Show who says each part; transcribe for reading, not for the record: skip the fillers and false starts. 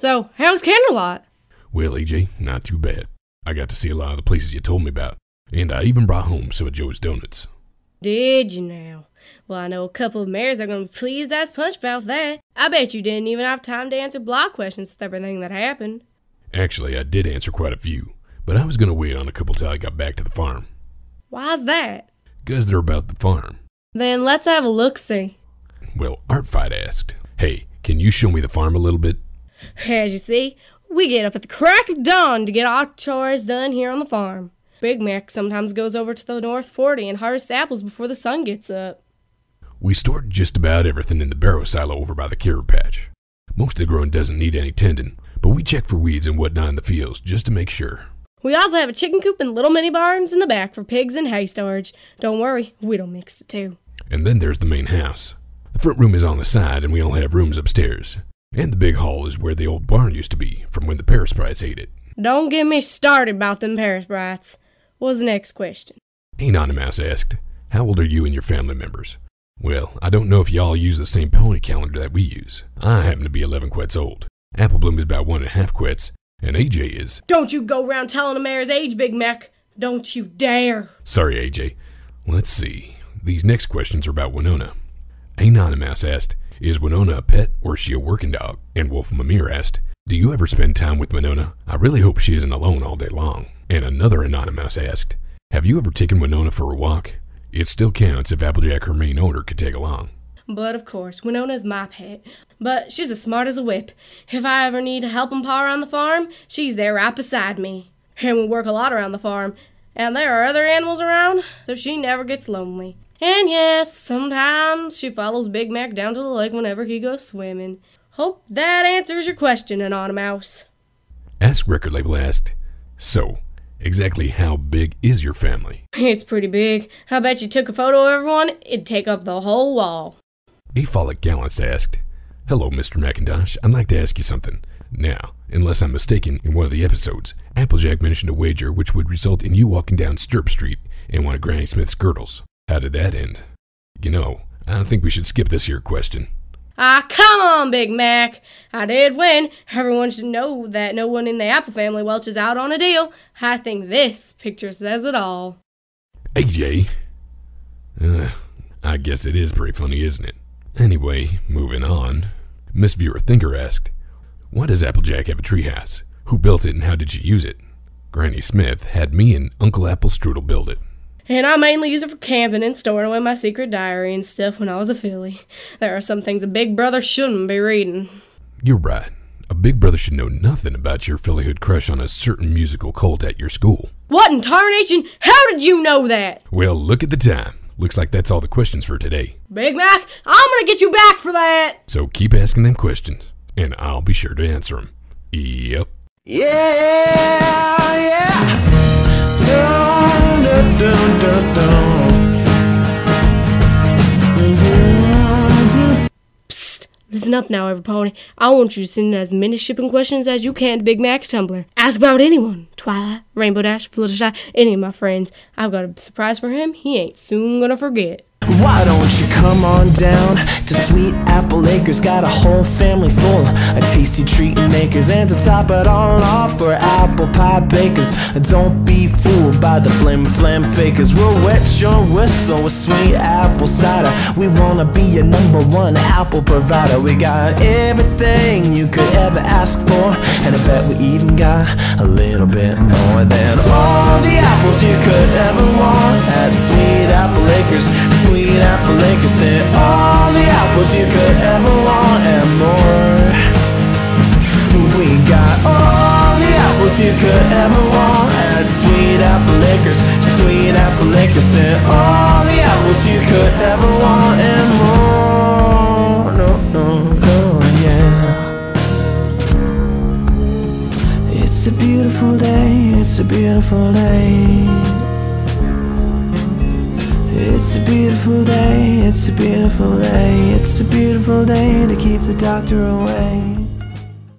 Speaker 1: So, how's Candlelight?
Speaker 2: Well, AJ, not too bad. I got to see a lot of the places you told me about, and I even brought home some of Joe's donuts.
Speaker 1: Did you now? Well, I know a couple of mayors are going to be pleased as punch about that. I bet you didn't even have time to answer blog questions with everything that happened.
Speaker 2: Actually, I did answer quite a few, but I was going to wait on a couple till I got back to the farm.
Speaker 1: Why's that?
Speaker 2: 'Cause they're about the farm.
Speaker 1: Then let's have a look-see.
Speaker 2: Well, Artfight asked, "Hey, can you show me the farm a little bit?"
Speaker 1: As you see, we get up at the crack of dawn to get our chores done here on the farm. Big Mac sometimes goes over to the North 40 and harvests apples before the sun gets up.
Speaker 2: We stored just about everything in the barrow silo over by the carrot patch. Most of the growing doesn't need any tending, but we check for weeds and whatnot in the fields just to make sure.
Speaker 1: We also have a chicken coop and little mini barns in the back for pigs and hay storage. Don't worry, we don't mix the two.
Speaker 2: And then there's the main house. The front room is on the side, and we all have rooms upstairs. And the big hall is where the old barn used to be, from when the Paris Sprites ate it.
Speaker 1: Don't get me started about them Paris Sprites. What's the next question?
Speaker 2: A Nonny Mouse asked, "How old are you and your family members?" Well, I don't know if y'all use the same pony calendar that we use. I happen to be 11 quets old. Apple Bloom is about 1.5 quets, and AJ is...
Speaker 1: Don't you go around telling a mayor's age, Big Mac. Don't you dare.
Speaker 2: Sorry, AJ. Let's see. These next questions are about Winona. A Nonny Mouse asked, "Is Winona a pet or is she a working dog?" And Wolfmimir asked, "Do you ever spend time with Winona? I really hope she isn't alone all day long." And another A Nonny Mouse asked, "Have you ever taken Winona for a walk? It still counts if Applejack, her main owner, could take along."
Speaker 1: But of course, Winona's my pet. But she's as smart as a whip. If I ever need help and paw around the farm, she's there right beside me. And we work a lot around the farm, and there are other animals around, so she never gets lonely. And yes, sometimes she follows Big Mac down to the lake whenever he goes swimming. Hope that answers your question, A Nonny Mouse.
Speaker 2: Ask Record Label asked, "So, exactly how big is your family?"
Speaker 1: It's pretty big. I bet you took a photo of everyone, it'd take up the whole wall.
Speaker 2: Aphotic-Gallance asked, "Hello, Mr. Macintosh. I'd like to ask you something. Now, unless I'm mistaken, in one of the episodes, Applejack mentioned a wager which would result in you walking down Stirp Street in one of Granny Smith's girdles. How did that end? You know, I think we should skip this here question."
Speaker 1: Ah, come on, Big Mac. I did win. Everyone should know that no one in the Apple family welches out on a deal. I think this picture says it all.
Speaker 2: AJ? I guess it is pretty funny, isn't it? Anyway, moving on. Miss Viewer Thinker asked, "Why does Applejack have a treehouse? Who built it and how did she use it?" Granny Smith had me and Uncle Apple Strudel build it.
Speaker 1: And I mainly use it for camping and storing away my secret diary and stuff when I was a filly. There are some things a big brother shouldn't be reading.
Speaker 2: You're right. A big brother should know nothing about your fillyhood crush on a certain musical cult at your school.
Speaker 1: What in tarnation? How did you know that?
Speaker 2: Well, look at the time. Looks like that's all the questions for today.
Speaker 1: Big Mac, I'm gonna get you back for that!
Speaker 2: So keep asking them questions, and I'll be sure to answer them. Yep.
Speaker 3: Yeah, yeah. Dun, dun, dun, dun, dun.
Speaker 1: Psst, listen up now, everypony. I want you to send in as many shipping questions as you can to Big Mac's Tumblr. Ask about anyone. Twilight, Rainbow Dash, Fluttershy, any of my friends. I've got a surprise for him he ain't soon gonna forget.
Speaker 3: Why don't you come on down to Sweet Apple Acres? Got a whole family full of tasty treat makers, and to top it all off, we're apple pie bakers. Don't be fooled by the flim flam fakers. We'll wet your whistle with sweet apple cider. We wanna be your #1 apple provider. We got everything you could ever ask for, and I bet we even got a little bit more than all the apples you could ever want at Sweet Apple Acres. Sweet Apple Acres, and all the apples you could ever want and more. We got all the apples you could ever want at Sweet Apple Acres. Sweet Apple Acres, and all the apples you could ever want and more. No, no, no, yeah. It's a beautiful day, it's a beautiful day. It's a beautiful day, it's a beautiful day, it's a beautiful day to keep the doctor away.